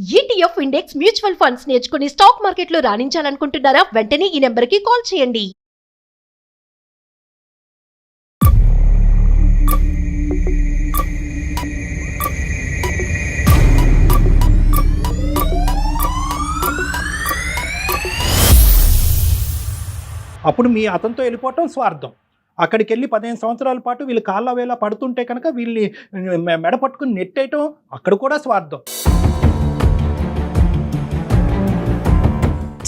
ETF index mutual funds నేర్చుకుని stock మార్కెట్లో రాణించాలనుకుంటున్నారా? వెంటనే ఈ నెంబర్కి కాల్ చేయండి. అప్పుడు మీ అతనితో వెళ్ళిపోవటం స్వార్థం. అక్కడికి వెళ్ళి 15 సంవత్సరాల పాటు వీళ్ళు కాళ్ళ వేళ పడుతుంటే కనుక వీళ్ళని మెడ పట్టుకుని నెట్టేయటం అక్కడ కూడా స్వార్థం.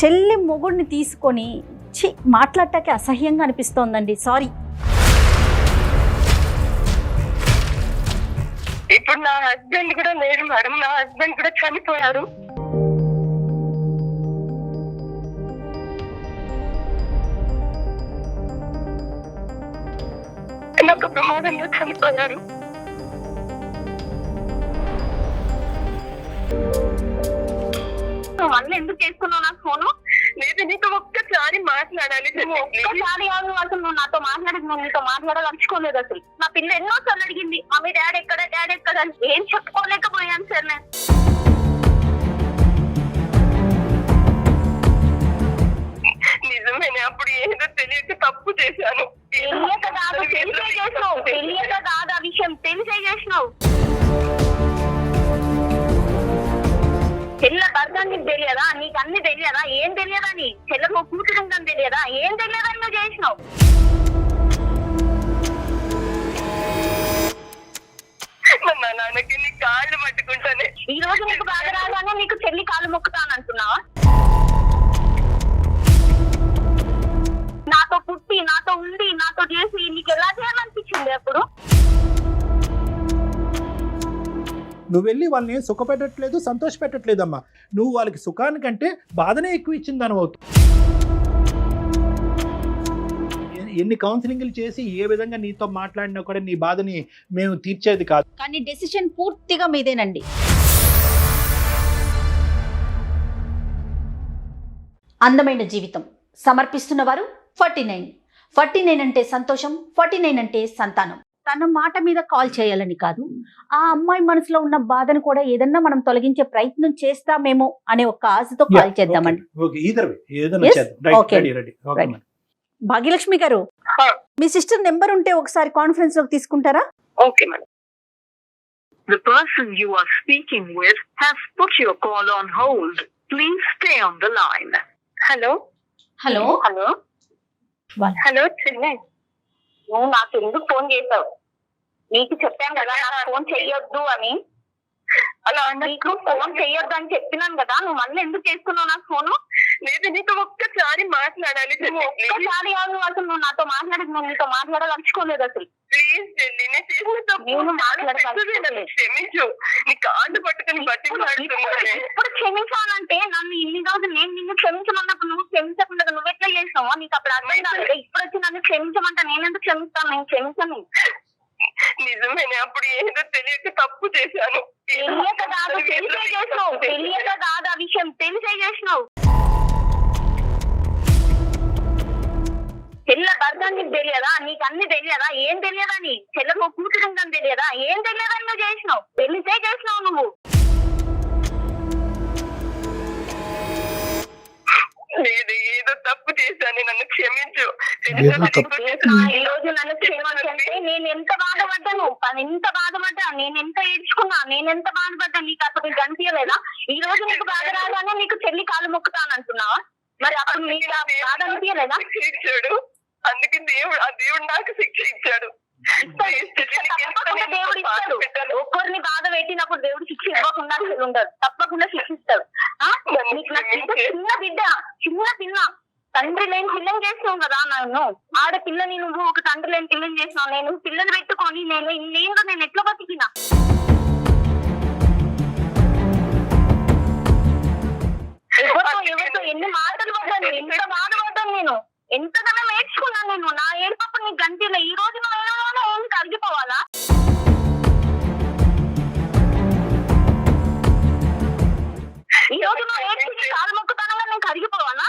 చెల్లి మొగుడిని తీసుకొని మాట్లాడటానికి అసహ్యంగా అనిపిస్తోందండి. సారీ. ఇప్పుడు నా హస్బెండ్ కూడా లేరు మేడం, నా హస్బెండ్ కూడా చనిపోయారు. ఒక ప్రమాదంలో చనిపోయారు. మళ్ళీ ఎందుకు చేసుకున్నావు నాకు ఫోను? లేదు, నీతో ఒక్కసారి మాట్లాడాలి. ఒక్కసారి కాదు, అసలు నువ్వు నాతో మాట్లాడేది, నువ్వు నీతో మాట్లాడాలనుకోలేదు. అసలు నా పిల్ల ఎన్నో సార్లు అడిగింది, మమ్మీ డాడీ ఎక్కడ, డాడీ ఎక్కడ అని. ఏం చెప్పుకోలేకపోయాను సార్ నేను. నిజమేనే, అప్పుడు ఏదో తెలియక తప్పు చేశాను. తెలియక కాదు, తెలిసే చేసినావు. తెలియక కాదు, ఆ విషయం తెలిసే చేసినావు. చెల్ల భర్త నీకు తెలియదా? నీకు అన్ని తెలియదా? ఏం తెలియదా? నీ చెల్లకు కూతురు ఉందని తెలియదా? ఏం తెలియదని నువ్వు చేసినావు. మా నాన్నకి నీ కాళ్ళు పట్టుకుంటానే. ఈ రోజు నీకు బాగా రాగానే నీకు చెల్లి కాళ్ళు మొక్కుతానంటున్నావా? నాతో పుట్టి, నాతో ఉండి, నాతో చేసి నీకు ఎలా చేయాలనిపించింది అప్పుడు? నువ్వు వెళ్ళి వాళ్ళని సుఖపెట్టట్లేదు, సంతోష పెట్టట్లేదమ్మా. నువ్వు వాళ్ళకి సుఖానికంటే బాధనే ఎక్కువ ఇచ్చింది దాని అవుతుంది. ఎన్ని కౌన్సిలింగ్లు చేసి ఏ విధంగా నీతో మాట్లాడినా కూడా నీ బాధని మేము తీర్చేది కాదు. కానీ డెసిషన్ పూర్తిగా మీదేనండి. అందమైన జీవితం సమర్పిస్తున్న వారు 49 అంటే సంతోషం, 49 అంటే సంతానం. తన మాట మీద కాల్ చేయాలని కాదు, ఆ అమ్మాయి మనసులో ఉన్న బాధను కూడా ఏదన్నా మనం తొలగించే ప్రయత్నం చేస్తామేమో అనే ఒక ఆశతో కాల్ చేద్దామండి. భాగ్యలక్ష్మి గారు, మీ సిస్టర్ నెంబర్ ఉంటే ఒకసారి కాన్ఫరెన్స్ లోకి తీసుకుంటారా? Okay madam. The person you are speaking with has put your call on hold. Please stay on the line. Hello. Hello hello hello Chennai, నువ్వు నాకు ఎందుకు ఫోన్ చేసావు? నీకు చెప్పాను కదా నాకు ఫోన్ చెయ్యొద్దు అని. అలా నీకు ఫోన్ చెయ్యొద్దు అని చెప్పినాను కదా, నువ్వు మళ్ళీ ఎందుకు చేసుకున్నావు నాకు ఫోను? లేదు, నీకు ఒక్కసారి మాట్లాడాలి. ఒక్కసారి కాదు, అసలు నువ్వు నాతో మాట్లాడేది, నువ్వు నీతో మాట్లాడాలనుకోలేదు అసలు. ప్లీజ్ చెల్లి, నేను మాట్లాడలేదు. క్షమించు, నీ కాళ్ళు పట్టుకుని బట్టి. ఇప్పుడు క్షమించాలంటే నన్ను ఇన్ని రోజులు నేను నిన్ను క్షమించమన్నప్పుడు నువ్వు క్షమించకుండా నువ్వు ఎట్లా చేసినావో నీకు అప్పుడు అర్థం కాలేదు. ఇప్పుడు వచ్చి నన్ను క్షమించమంటే నేను ఎందుకు క్షమిస్తాను? నేను క్షమించను. నిజమేనే, అప్పుడు ఏదో తెలియక తప్పు చేశాను. తెలియక కాదు, తెలిసే చేసినావు. తెలియక కాదు, ఆ విషయం తెలిసే చేసినావు. చెల్ల భర్త నీకు తెలియదా? నీకు అన్ని తెలియదా? ఏం తెలియదా? నీ చెల్లకు కూతురు ఉందని తెలియదా? ఏం తెలియదని నువ్వు చేసినావు. తెలిసే చేసినావు నువ్వు. లేదు, ఏదో తప్పు చేశాను, నన్ను క్షమించు. ఈ రోజు నన్ను క్షమించంటే నేను ఎంత బాధపడ్డాను, ఎంత బాధపడ్డా, నేను ఎంత ఏడ్చుకున్నా, నేను ఎంత బాధపడ్డా నీకు అసలు కనిపించలేదా? ఈ రోజు నీకు బాధ రాగానే నీకు చెల్లి కాళ్ళు మొక్కుతానంటున్నావా? మరి అప్పుడు నీకు బాధ అనిపించలేదా? ఇచ్చాడు, అందుకే దేవుడు నాకు శిక్ష ఇచ్చాడు. దేవుడు ఇస్తాడు. ఒక్కరిని బాధ పెట్టినప్పుడు దేవుడు శిక్ష ఇవ్వకుండా ఉండదు, తప్పకుండా శిక్షిస్తాడు. చిన్న పిల్ల తండ్రి లేని పిల్లని చేసినావు కదా నన్ను. ఆడపిల్లని నువ్వు ఒక తండ్రి లేని పిల్లని చేసినావు. నేను పిల్లని పెట్టుకొని నేను ఎట్లా బతికినా? ఎవరితో ఎన్ని మాటలు పడ్డాను, ఎంత బాధపడ్డాను నేను, ఎంతగానో నేర్చుకున్నాను నేను. నా ఏడుపప్పుడు నీకు గంటిలో ఈ రోజు ఏం కరిగిపోవాలా? ఈ రోజు నువ్వు ఏడ్చి కాలు మొక్కుతానగా నేను కరిగిపోవాలా?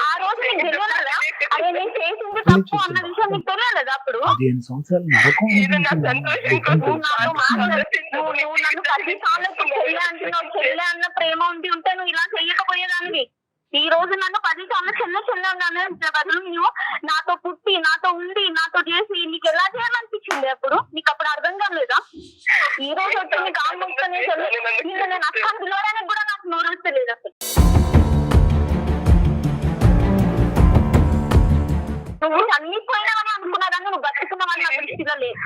ఆ రోజు నీకు తెలియలేదా? అదే నేను చేసింది తప్పు అన్న విషయం నీకు తెలియలేదా? అప్పుడు నువ్వు నువ్వు నన్ను 10 సార్లు చెల్లె అంటున్నావు. చెల్లె అన్న ప్రేమ ఉంటే నువ్వు ఇలా చెయ్యకపోయేదానివి. ఈ రోజు నన్ను 10 సార్లు చెల్లె అన్నాను బదులు నువ్వు నాతో పుట్టి, నాతో ఉండి, నాతో చేసి నీకు ఎలా చేయాలనిపించింది అప్పుడు? నీకు అప్పుడు అర్థం కాలేదా? ఈ రోజు వచ్చి నీకు ఆల్మోస్తానే నేను అస్సాం పిలవడానికి కూడా నాకు నోరు వస్తలేదు అసలు. నువ్వు అన్ని పోయినావని అనుకున్నా కానీ నువ్వు బతుకున్నావని నా దృష్టిలో లేదు.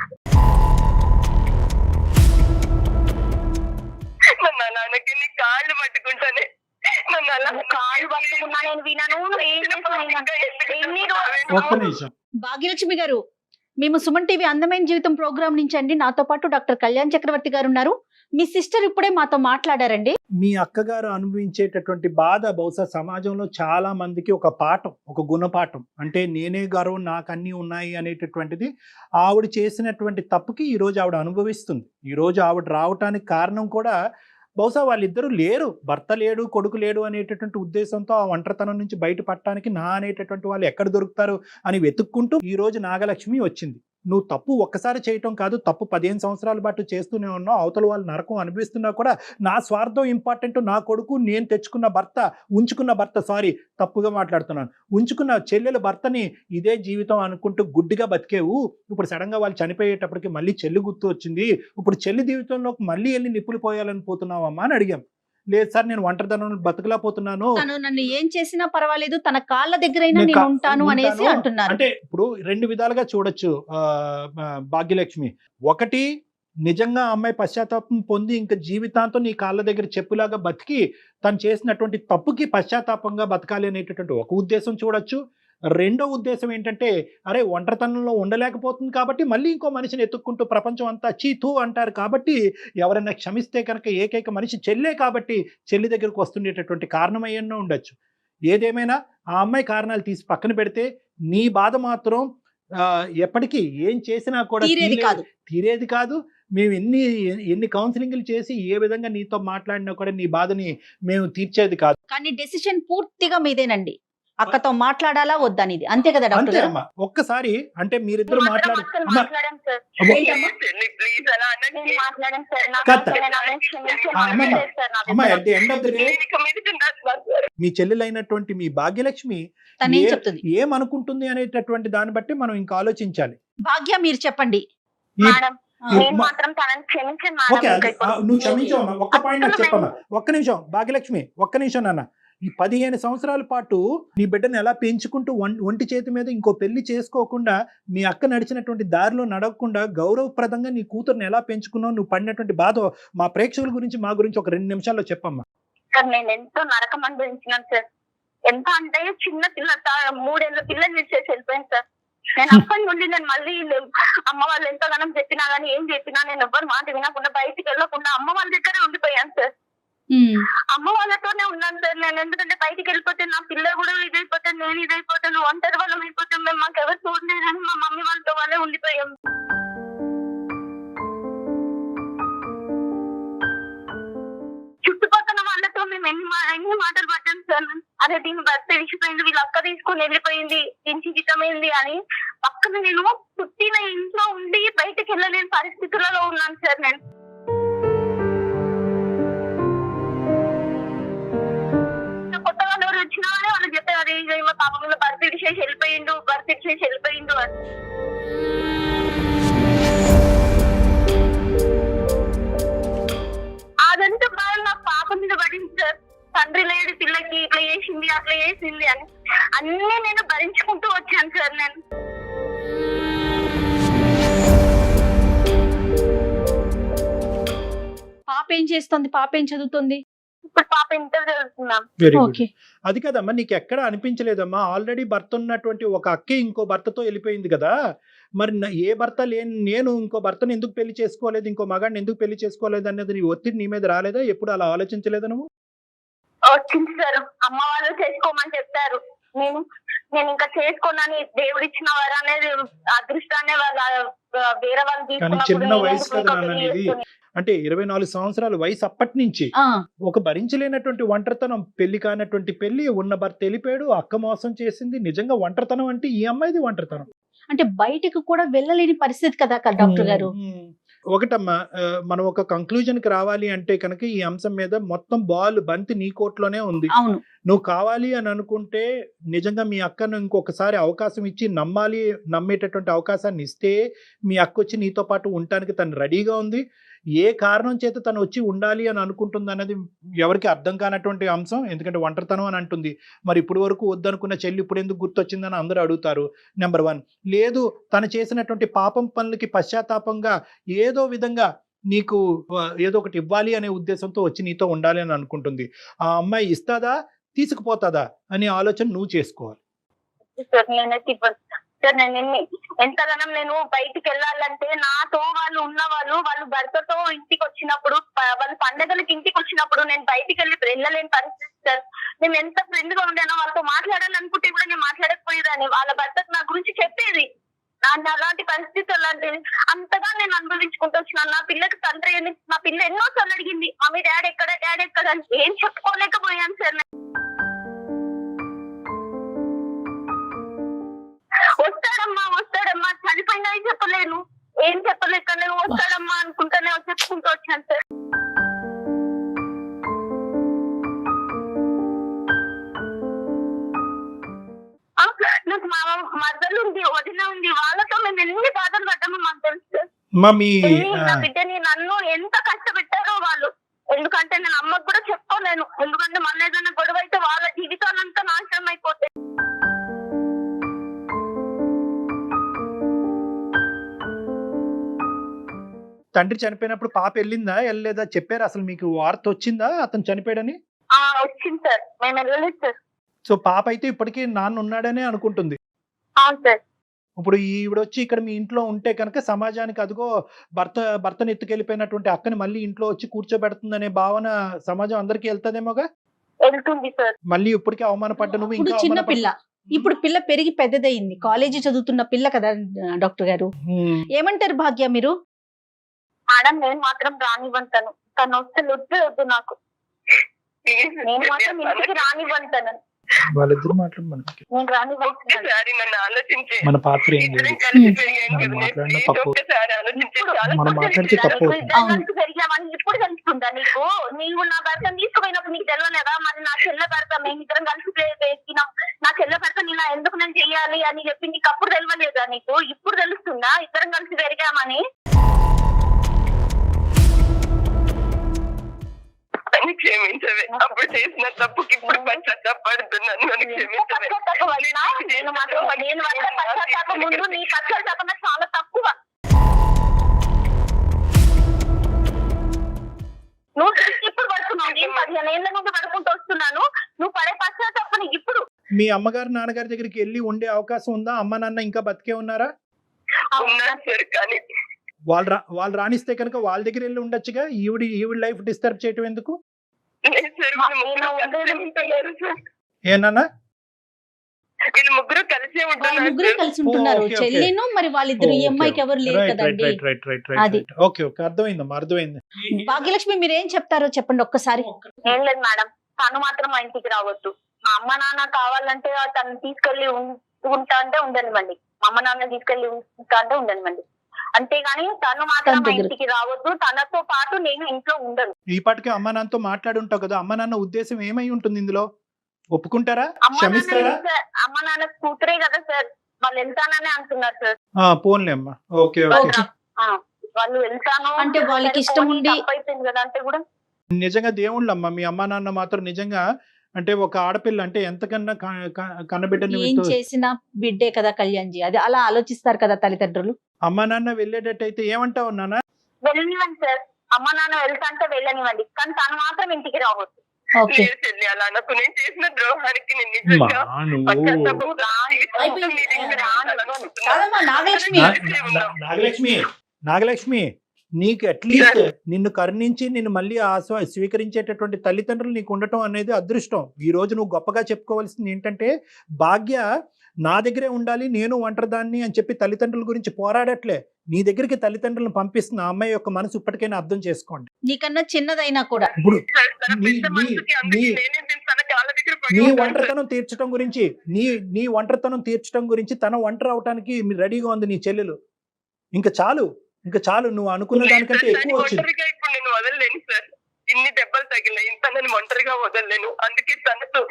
మా నాన్నకి నీ కాళ్ళు పట్టుకుంటానే కాళ్ళు పట్టుకున్నా నేను వినను. ఒక్క నిమిషం. భాగ్యలక్ష్మి గారు, మేము సుమన్ టీవీ అందమైన జీవితం ప్రోగ్రామ్ నుంచి అండి. నాతో పాటు డాక్టర్ కళ్యాణ్ చక్రవర్తి గారు ఉన్నారు. మీ సిస్టర్ ఇప్పుడే మాతో మాట్లాడారండి. మీ అక్కగారు అనుభవించేటటువంటి బాధ బహుశా సమాజంలో చాలా మందికి ఒక పాఠం, ఒక గుణపాఠం. అంటే నేనే గర్వం, నాకు అన్నీ ఉన్నాయి అనేటటువంటిది ఆవిడ చేసినటువంటి తప్పుకి ఈరోజు ఆవిడ అనుభవిస్తుంది. ఈరోజు ఆవిడ రావటానికి కారణం కూడా బహుశా వాళ్ళిద్దరూ లేరు, భర్త లేడు, కొడుకు లేడు అనేటటువంటి ఉద్దేశంతో ఆ ఒంటరితనం నుంచి బయటపడటానికి నా అనేటటువంటి వాళ్ళు ఎక్కడ దొరుకుతారు అని వెతుక్కుంటూ ఈరోజు నాగలక్ష్మి వచ్చింది. నువ్వు తప్పు ఒక్కసారి చేయటం కాదు, తప్పు 15 సంవత్సరాల పాటు చేస్తూనే ఉన్నావు. అవతల వాళ్ళు నరకం అనిపిస్తున్నా కూడా నా స్వార్థం ఇంపార్టెంట్, నా కొడుకు, నేను తెచ్చుకున్న భర్త, ఉంచుకున్న భర్త, సారీ తప్పుగా మాట్లాడుతున్నాను, ఉంచుకున్న చెల్లెల భర్తని ఇదే జీవితం అనుకుంటూ గుడ్డిగా బతికేవు. ఇప్పుడు సడన్గా వాళ్ళు చనిపోయేటప్పటికి మళ్ళీ చెల్లి గుర్తు వచ్చింది. ఇప్పుడు చెల్లి జీవితంలోకి మళ్ళీ వెళ్ళి నిప్పులు పోయాలని పోతున్నావమ్మా అని అడిగాం. లేదు సార్, నేను ఒంటరితనం బతకలేకపోతున్నాను, తను నన్ను ఏం చేసినా పర్వాలేదు, తన కాళ్ళ దగ్గరైనా నేను ఉంటాను అనేసి అంటున్నారు. అంటే ఇప్పుడు 2 విధాలుగా చూడొచ్చు భాగ్యలక్ష్మి. ఒకటి, నిజంగా అమ్మాయి పశ్చాత్తాపం పొంది ఇంకా జీవితాంతం నీ కాళ్ళ దగ్గర చెప్పులాగా బతికి తను చేసినటువంటి తప్పుకి పశ్చాత్తాపంగా బతకాలి అనేటటువంటి ఒక ఉద్దేశం చూడొచ్చు. రెండో ఉద్దేశం ఏంటంటే, అరే ఒంటరితనంలో ఉండలేకపోతుంది కాబట్టి మళ్ళీ ఇంకో మనిషిని ఎత్తుక్కుంటూ ప్రపంచం అంతా చీతూ అంటారు కాబట్టి ఎవరైనా క్షమిస్తే కనుక ఏకైక మనిషి చెల్లే కాబట్టి చెల్లి దగ్గరకు వస్తుండేటటువంటి కారణం అయ్యన్నో ఉండొచ్చు. ఏదేమైనా ఆ అమ్మాయి కారణాలు తీసి పక్కన పెడితే నీ బాధ మాత్రం ఎప్పటికీ ఏం చేసినా కూడా తీరేది కాదు. మేము ఎన్ని కౌన్సిలింగ్లు చేసి ఏ విధంగా నీతో మాట్లాడినా కూడా నీ బాధని మేము తీర్చేది కాదు. కానీ డెసిషన్ పూర్తిగా మీదేనండి. అక్కతో మాట్లాడాలా వద్దనేది, అంతే కదా డాక్టర్ గారు? అమ్మా ఒక్కసారి అంటే మీరిద్దరు మాట్లాడారు సార్. మీ చెల్లెలైనటువంటి మీ భాగ్యలక్ష్మి ఏమనుకుంటుంది అనేటటువంటి దాన్ని బట్టి మనం ఇంకా ఆలోచించాలి. భాగ్య, మీరు చెప్పండి. ఓకే, నువ్వు క్షమించవమ్మా. ఒక్క పాయింట్ నాకు చెప్పమ్మా. ఒక్క నిమిషం భాగ్యలక్ష్మి, ఒక్క నిమిషం నాన్న. ఈ 15 సంవత్సరాల పాటు నీ బిడ్డను ఎలా పెంచుకుంటూ ఒంటి చేతి మీద ఇంకో పెళ్లి చేసుకోకుండా మీ అక్క నడిచినటువంటి దారిలో నడవకుండా గౌరవప్రదంగా నీ కూతురుని ఎలా పెంచుకున్నావు, నువ్వు పడినటువంటి బాధ మా ప్రేక్షకుల గురించి మా గురించి ఒక 2 నిమిషాల్లో చెప్పమ్మా. సార్, నేను ఎంతో నరకం అనుభవించినాను సార్. ఎంత అంటే చిన్న పిల్ల 3 ఏళ్ళ పిల్లలు చేసి వెళ్ళిపోయాను సార్. నేను అక్కడి నుండి నేను మళ్ళీ అమ్మ వాళ్ళు ఎంతగానో చెప్పినా గానీ ఏం చెప్పినా నేను ఎవ్వరు మాట వినకుండా బయటికి వెళ్ళకుండా అమ్మ వాళ్ళ దగ్గరే ఉండిపోయాను సార్. అమ్మ వాళ్ళతోనే ఉన్నాను సార్ నేను. ఎందుకంటే బయటికి వెళ్ళిపోతే నా పిల్లలు కూడా ఇదైపోతాను, నేను ఇదైపోతాను, ఒంటరి వాళ్ళం అయిపోతాం, మేము మాకు ఎవరు చూడలేదని మా మమ్మీ వాళ్ళతో వాళ్ళే ఉండిపోయాం. చుట్టుపక్కల వాళ్ళతో మేము ఎన్ని మాటలు పడ్డాం సార్. అదే దీని భర్త విడిచిపోయింది, వీళ్ళ అక్క తీసుకొని వెళ్ళిపోయింది, దీని జీవితమైంది అని. పక్కన నేను పుట్టిన ఇంట్లో ఉండి బయటకు వెళ్ళలేని పరిస్థితులలో ఉన్నాను సార్ నేను. వచ్చినా కానీ వాళ్ళు చెప్పారు పాపంలో భర్త చేసి వెళ్ళిపోయిండు అని. అదంతా బాగా నాకు పాప మీద పడింది సార్. తండ్రి లేడు పిల్లకి, ఇట్లా చేసింది అట్లా చేసింది అని అన్ని నేను భరించుకుంటూ వచ్చాను సార్ నేను. పాప ఏం చేస్తుంది? పాప ఏం చదువుతుంది? ఇప్పుడు పాప ఇంటర్ చదువుతున్నాం. Very good. అది కదమ్మా, నీకు ఎక్కడ అనిపించలేదమ్మా ఆల్రెడీ భర్త ఉన్నటువంటి ఒక అక్కే ఇంకో భర్తతో వెళ్ళిపోయింది కదా, మరి ఏ భర్త లేని నేను ఇంకో భర్తను ఎందుకు పెళ్లి చేసుకోలేదు, ఇంకో మగాడిని ఎందుకు పెళ్లి చేసుకోలేదు అనేది నీ ఒత్తిడి నీ మీద రాలేదా? ఎప్పుడు అలా ఆలోచించలేదా నువ్వు? వచ్చింది సార్, అమ్మ వాళ్ళు చేసుకోమని చెప్పారు. నేను ఇంకా చేసుకోనని దేవుడిచ్చిన వారు అనేది అదృష్టాన్ని వాళ్ళ వేరే వాళ్ళు తీసుకున్నప్పుడు చిన్న వయసు కదా అనేది. అంటే 24 సంవత్సరాల వయసు అప్పటి నుంచి ఒక భరించలేనటువంటి ఒంటరితనం, పెళ్లి కానటువంటి పెళ్లి, ఉన్న భర్త వెళ్ళిపోయాడు, అక్క మోసం చేసింది. నిజంగా ఒంటరితనం అంటే ఈ అమ్మాయిది ఒంటరితనం. అంటే బయటకు కూడా వెళ్ళలేని పరిస్థితి కదా డాక్టర్ గారు. ఒకటమ్మా, మనం ఒక కంక్లూజన్కి రావాలి అంటే కనుక ఈ అంశం మీద మొత్తం బంతి నీ కోర్టులోనే ఉంది. అవును. నువ్వు కావాలి అని అనుకుంటే నిజంగా మీ అక్కను ఇంకొకసారి అవకాశం ఇచ్చి నమ్మేటటువంటి అవకాశాన్ని ఇస్తే మీ అక్క వచ్చి నీతో పాటు ఉండటానికి తను రెడీగా ఉంది. ఏ కారణం చేత తను వచ్చి ఉండాలి అని అనుకుంటుంది అన్నది ఎవరికి అర్థం కానటువంటి అంశం. ఎందుకంటే ఒంటరితనం అని అంటుంది. మరి ఇప్పుడు వరకు వద్దనుకున్న చెల్లి ఇప్పుడు ఎందుకు గుర్తొచ్చిందని అందరూ అడుగుతారు. నెంబర్ 1. లేదు, తను చేసినటువంటి పాపం పనులకి పశ్చాత్తాపంగా ఏదో విధంగా నీకు ఏదో ఒకటి ఇవ్వాలి అనే ఉద్దేశంతో వచ్చి నీతో ఉండాలి అని అనుకుంటుంది. ఆ అమ్మాయి ఇస్తాదా తీసుకుపోతాదా అనే ఆలోచన నువ్వు చేసుకోవాలి. సార్ నేనైతే ఇవ్వను సార్. నేను ఎంతగానం నేను బయటికి వెళ్ళాలంటే నాతో వాళ్ళు వాళ్ళు భర్తతో ఇంటికి వచ్చినప్పుడు వాళ్ళు పండగలకి ఇంటికి వచ్చినప్పుడు నేను బయటికి వెళ్ళలేని పరిస్థితి సార్. నేను ఎంత ఫ్రెండ్ గా ఉండేనో వాళ్ళతో మాట్లాడాలనుకుంటే కూడా నేను మాట్లాడకపోయేదాన్ని. వాళ్ళ భర్తకు నా గురించి చెప్పేది. అలాంటి పరిస్థితి అలాంటిది అంతగా నేను అనుభవించుకుంటూ వచ్చినాను. నా పిల్లకి తండ్రి నా పిల్ల ఎన్నో సార్లు అడిగింది, మమ్మీ డాడీ ఎక్కడ అని. ఏం చెప్పుకోలేకపోయాను సార్. వస్తాడమ్మా చనిపోయినా చెప్పలేను, ఏం చెప్పలేక నేను వస్తాడమ్మా అనుకుంటానే చెప్పుకుంటూ వచ్చాను సార్. నాకు మా మదలు ఉంది, వదిన ఉంది, వాళ్ళతో మేము ఎన్ని బాధలు పడ్డామో మాకు తెలుసు సార్. నా బిడ్డని నన్ను ఎంత కష్టపెట్టారో వాళ్ళు. ఎందుకంటే నేను అమ్మకు కూడా చెప్పుకోలేను. ఎందుకంటే మన ఏదైనా గొడవ అయితే వాళ్ళ జీవితాలంతా నాశనం అయిపోతాయి. తండ్రి చనిపోయినప్పుడు పాప వెళ్ళిందా వెళ్ళలేదా చెప్పారు? అసలు మీకు వార్త వచ్చిందా అతను చనిపోయాడని? వచ్చింది సార్, మేము వెళ్ళలేదు సార్. సో పాప అయితే ఇప్పటికీ నాన్న ఉన్నాడనే అనుకుంటుంది. అవును సార్. ఇప్పుడు ఈవిడ వచ్చి ఇక్కడ మీ ఇంట్లో ఉంటే కనుక సమాజానికి అదిగో భర్తను ఎత్తుకెళ్ళిపోయినటువంటి అక్కని మళ్ళీ ఇంట్లో వచ్చి కూర్చోబెడుతుందనే భావన సమాజం అందరికీ వెళ్తాదేమోగా. వెళ్తుంది సార్. మళ్ళీ ఇప్పటికే అవమానపడ్డ నువ్వు ఇంకా చిన్న పిల్ల, ఇప్పుడు పిల్ల పెరిగి పెద్దదయింది, కాలేజీ చదువుతున్న పిల్ల కదా డాక్టర్ గారు. ఏమంటారు భాగ్య మీరు? మేడం నేను మాత్రం రానివ్వంటాను. తను వస్తే వద్దు నాకు. నేను మాత్రం ఇంటికి రానివ్వంటాను. వాళ్ళిద్దరు మాట్లాడమని నేను రానివ్వంటాను. ఒకసారి నన్ను ఆలోచించి మన పాత్ర ఏం ఇద్దరం లేదు. కలిసి పెరిగాం కదా, మాట్లాడిన please తప్పు. ఒక్కసారి ఆలోచించి చాలా మనం మాట్లాడితే తప్పు అవుతుంది. కలిసి పెరిగామని ఇప్పుడు తెలుస్తుందా నీకు? నీవు నా భర్తను తీసుకుపోయినప్పుడు నీకు తెలియలేదా? మరి నా చెల్లె భర్త మేమిద్దరం కలిసి పెరిగినాం, నా చెల్లె భర్త ఇలా ఎందుకు నేను చెయ్యాలి అని చెప్పి నీకు అప్పుడు తెలియలేదా? నీకు ఇప్పుడు తెలుస్తుందా ఇద్దరం కలిసి పెరిగామని? నన్ను క్షమించవే. అప్పుడు చేసిన తప్పుకి ఇప్పుడు పశ్చాత్తాపడుతున్నాను. నన్ను క్షమించవే. నేను మాత్రం నేను పశ్చాత్తాపం ముందు నీ పశ్చాత్తాపం చాలా తక్కువ. నువ్వు ఇప్పుడు పడుతున్నావు, నేను 15 ఏళ్ల నుండి పడుకుంటూ వస్తున్నాను. నువ్వు పడే పశ్చాత్తాపం ఇప్పుడు. మీ అమ్మగారు నాన్నగారి దగ్గరికి వెళ్ళి ఉండే అవకాశం ఉందా? అమ్మ నాన్న ఇంకా బతికే ఉన్నారా? ఉన్నారు సార్, కానీ వాళ్ళు రాణిస్తే కనుక వాళ్ళ దగ్గర వెళ్ళి ఉండొచ్చుగా. ఈవిడ లైఫ్ డిస్టర్బ్ చేయటం ఎందుకు? ఏనా వీళ్ళు ముగ్గురు కలిసే ముగ్గురు కలిసి ఉంటున్నారు, చెల్లిను. మరి వాళ్ళిద్దరు ఈ అమ్మాయికి ఎవరు లేరు కదండి. ఓకే అర్థమైందమ్మా, అర్థమైంది. భాగ్యలక్ష్మి మీరేం చెప్తారో చెప్పండి ఒక్కసారి. ఏం లేదు మేడం, తను మాత్రం మా ఇంటికి రావద్దు. మా అమ్మ నాన్న కావాలంటే తను తీసుకెళ్లి ఉంటా అంటే ఉండనివ్వండి. మా అమ్మ నాన్న తీసుకెళ్లి ఉంటా అంటే ఉండనివ్వండి. అంతేగాని తను మాత్రం మా ఇంటికి రావద్దు. తనతో పాటు నేను ఇంట్లో ఉండను. ఈ పాటికి అమ్మ నాన్నతో మాట్లాడి ఉంటావు కదా, అమ్మ నాన్న ఉద్దేశం ఏమై ఉంటుంది ఇందులో? ఒప్పుకుంటారా? క్షమిస్తారా? అమ్మ నాన్న కూతురే కదా సార్, వాళ్ళు వెళ్తానని అంటున్నారు సార్. పోన్లే అమ్మా. ఓకే వాళ్ళు వెళ్తాను అంటే వాళ్ళకి ఇష్టం ఉండి అయిపోయింది కదా అంటే కూడా. నిజంగా దేవుళ్ళు అమ్మా మీ అమ్మ నాన్న మాత్రం. నిజంగా అంటే ఒక ఆడపిల్ల అంటే ఎంతకన్నా కన్నబిడ్డని ఏం చేసిన బిడ్డే కదా కళ్యాణ్జీ, అది అలా ఆలోచిస్తారు కదా తల్లిదండ్రులు. అమ్మ నాన్న వెళ్ళేటట్టయితే ఏమంటావు నాన్న? వెళ్ళనివ్వండి సార్, అమ్మ నాన్న వెళ్తా అంటే వెళ్ళనివ్వండి, కానీ తను మాత్రం ఇంటికి రావద్దు. ఓకే చెల్లి అలా నాకు నేను చేసిన ద్రోహానికి నేను నిజంగా నాగలక్ష్మి నీకు అట్లీస్ట్ నిన్ను కరుణించి నిన్ను మళ్ళీ స్వీకరించేటటువంటి తల్లిదండ్రులు నీకు ఉండటం అనేది అదృష్టం. ఈ రోజు నువ్వు గొప్పగా చెప్పుకోవాల్సింది ఏంటంటే భాగ్య నా దగ్గరే ఉండాలి, నేను ఒంటరిదాన్ని అని చెప్పి తల్లిదండ్రుల గురించి పోరాడట్లే. నీ దగ్గరికి తల్లిదండ్రులను పంపిస్తున్న అమ్మాయి యొక్క మనసు ఇప్పటికైనా అర్థం చేసుకోండి. నీకన్నా చిన్నదైనా కూడా ఇప్పుడు నీ ఒంటరితనం తీర్చడం గురించి తన ఒంటరి అవటానికి రెడీగా ఉంది నీ చెల్లెలు. ఇంకా చాలు, ఇంకా చాలు, నువ్వు అనుకున్న దానికంటే ఎక్కువ వచ్చింది. ఒంటరిగా ఇప్పుడు నేను వదలలేను సార్. ఇన్ని దెబ్బలు తగిలాయి, ఇంత నేను ఒంటరిగా వదలలేను. అందుకే తనతో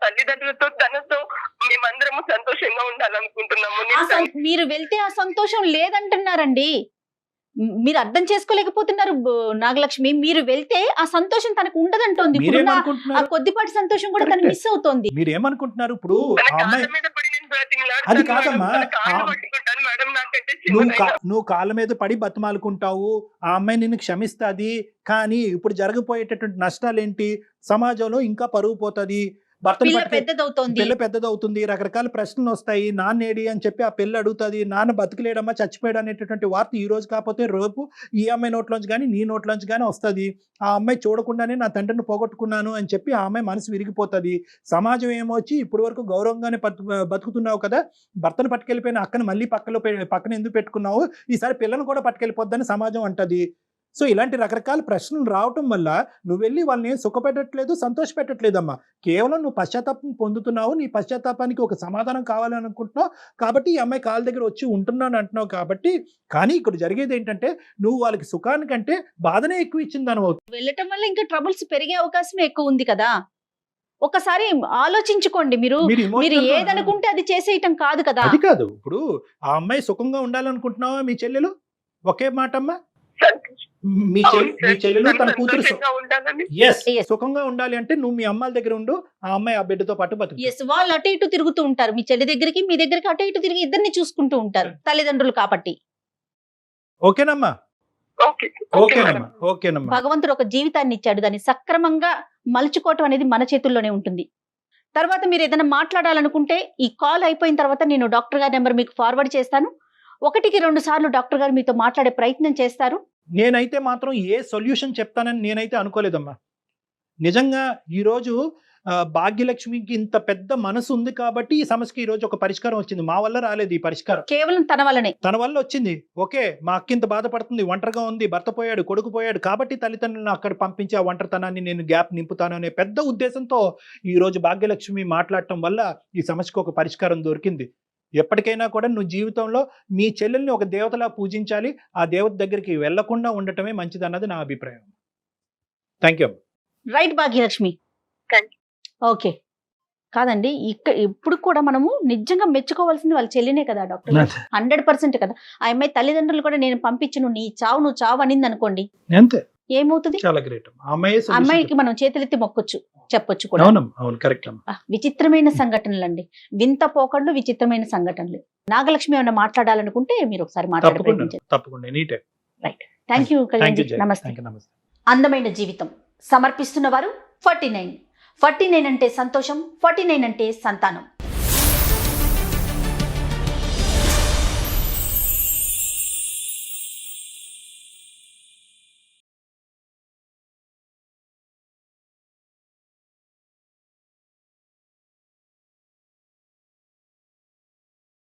తల్లిదండ్రులతో తనతో మేమందరము సంతోషంగా ఉండాలనుకుంటున్నాము. మీరు వెళ్తే ఆ సంతోషం లేదంటున్నారండి. మీరు అర్థం చేసుకోలేకపోతున్నారు నాగలక్ష్మి. మీరు వెళ్తే ఆ సంతోషం తనకు ఉండదంటోంది. ఇప్పుడు ఆ మీరేమనుకుంటున్నారు కొద్దిపాటి సంతోషం కూడా తను మిస్ అవుతోంది. మీరేమనుకుంటున్నారు ఇప్పుడు తన ఆ కాళ్ళ అమ్మాయి మీద పడి నేను బ్రతిమలాడుతాను అది మేడం. కాదమ్మా. తన కాళ్ళు పట్టుకుంటాను మేడం, నాకంటే నువ్వు చిన్నదైనా. నువ్వు కాళ్ళ మీద పడి బతిమాలుకుంటావు, ఆ అమ్మాయి నిన్ను క్షమిస్తుంది. కానీ ఇప్పుడు జరగబోయేటటువంటి నష్టాలు ఏంటి? సమాజంలో ఇంకా పరువు పోతుంది, భర్తను పిల్ల పట్టుకె పెద్దదవుతోంది. పిల్ల పెద్దదవుతుంది, రకరకాల ప్రశ్నలు వస్తాయి. నాన్నేడి అని చెప్పి ఆ పిల్ల అడుగుతుంది, నాన్న బతికలేడమ్మా చచ్చిపోయాడు అనేటటువంటి వార్త ఈ రోజు కాకపోతే రేపు ఈ అమ్మాయి నోట్లోంచి కానీ నీ నోట్లోంచి కానీ వస్తుంది. ఆ అమ్మాయి చూడకుండానే నా తండ్రిని పోగొట్టుకున్నాను అని చెప్పి ఆ అమ్మాయి మనసు విరిగిపోతుంది. సమాజం ఏమొచ్చి ఇప్పటి వరకు గౌరవంగానే బతుకుతున్నావు కదా, భర్తను పట్టుకెళ్ళిపోయిన అక్కను మళ్ళీ పక్కన ఎందుకు పెట్టుకున్నావు, ఈసారి పిల్లను కూడా పట్టుకెళ్ళిపోద్దని సమాజం అంటది. సో ఇలాంటి రకరకాల ప్రశ్నలు రావటం వల్ల నువ్వు వెళ్ళి వాళ్ళని సుఖపెట్టట్లేదు, సంతోష పెట్టట్లేదమ్మా. కేవలం నువ్వు పశ్చాత్తాపం పొందుతున్నావు, నీ పశ్చాత్తాపానికి ఒక సమాధానం కావాలని అనుకుంటున్నావు కాబట్టి ఈ అమ్మాయి కాళ్ళ దగ్గర వచ్చి ఉంటున్నాను అంటున్నావు కాబట్టి. కానీ ఇక్కడ జరిగేది ఏంటంటే నువ్వు వాళ్ళకి సుఖానికంటే బాధనే ఎక్కువ ఇచ్చింది అని అవుతుంది. వెళ్ళటం వల్ల ఇంకా ట్రబుల్స్ పెరిగే అవకాశం ఎక్కువ ఉంది కదా. ఒకసారి ఆలోచించుకోండి. మీరు మీరు మీరు emotional గా- ఏదనుకుంటే అది చేసేయటం కాదు కదా. అది కాదు, ఇప్పుడు ఆ అమ్మాయి సుఖంగా ఉండాలనుకుంటున్నావా మీ చెల్లెలు? ఒకే మాట అమ్మా, మీ చెల్లెలు తన కూతురు సంతోషంగా ఉండాలని. Yes, Yes. సుఖంగా ఉండాలి అంటే నువ్వు మీ అమ్మాయిల దగ్గర ఉండు, ఆ అమ్మాయి ఆ బిడ్డతో పాటు బతుకు. ఎస్, వాళ్ళు అటు ఇటు తిరుగుతూ ఉంటారు. మీ చెల్లి దగ్గరికి మీ దగ్గరికి అటు ఇటు తిరిగి ఇద్దరిని చూసుకుంటూ ఉంటారు తల్లిదండ్రులు కాబట్టి. ఓకేనమ్మా? Okay okay madam. ఓకేనమ్మా. భగవంతుడు ఒక జీవితాన్ని ఇచ్చాడు, దాన్ని సక్రమంగా మలుచుకోవటం అనేది మన చేతుల్లోనే ఉంటుంది. తర్వాత మీరు ఏదైనా మాట్లాడాలనుకుంటే ఈ కాల్ అయిపోయిన తర్వాత నేను డాక్టర్ గారి నెంబర్ మీకు ఫార్వర్డ్ చేస్తాను. 1-2 సార్లు డాక్టర్ గారు మీతో మాట్లాడే ప్రయత్నం చేస్తారు. నేనైతే మాత్రం ఏ సొల్యూషన్ చెప్తానని నేనైతే అనుకోలేదమ్మా. నిజంగా ఈరోజు భాగ్యలక్ష్మికి ఇంత పెద్ద మనసు ఉంది కాబట్టి ఈ సమస్యకి ఈ రోజు ఒక పరిష్కారం వచ్చింది. మా వల్ల రాలేదు ఈ పరిష్కారం, కేవలం తన వల్లనే. తన వల్ల వచ్చింది. ఓకే, మా అక్క ఇంత బాధపడుతుంది, ఒంటరిగా ఉంది, భర్త పోయాడు, కొడుకు పోయాడు కాబట్టి తల్లిదండ్రులను అక్కడ పంపించి ఆ ఒంటరితనాన్ని నేను గ్యాప్ నింపుతాను అనే పెద్ద ఉద్దేశంతో ఈ రోజు భాగ్యలక్ష్మి మాట్లాడటం వల్ల ఈ సమస్యకు ఒక పరిష్కారం దొరికింది. ఎప్పటికైనా కూడా నువ్వు జీవితంలో మీ చెల్లెల్ని ఒక దేవతలా పూజించాలి, ఆ దేవత దగ్గరికి వెళ్లకుండా ఉండటమే మంచిది అన్నది నా అభిప్రాయం. Thank you. Right Bhagyalakshmi. Thank okay. కాదండి, ఇప్పుడు కూడా మనము నిజంగా మెచ్చుకోవాల్సింది వాళ్ళ చెల్లినే కదా డాక్టర్ గారు. 100% కదా. ఆ అమ్మాయి తల్లిదండ్రులు కూడా నేను పంపించును, నీ చావు నువ్వు చావు అనింది అనుకోండి, అంతే, ఏమవుతుంది? చాలా గ్రేట్. అమ్మాయికి మనం చేతులెత్తి మొక్కొచ్చు, చెప్పొచ్చు కూడా. అవును, కరెక్ట్. విచిత్రమైన సంఘటనలు అండి, వింత పోకళ్ళు, విచిత్రమైన సంఘటనలు. నాగలక్ష్మి ఏమైనా మాట్లాడాలనుకుంటే మీరు ఒకసారి మాట్లాడే ప్రయత్నం చేయండి. తప్పకుండా any time. Thank you Kalyan ji. నమస్తే. అందమైన జీవితం సమర్పిస్తున్న వారు 49. 49 అంటే సంతోషం, 49 అంటే సంతానం.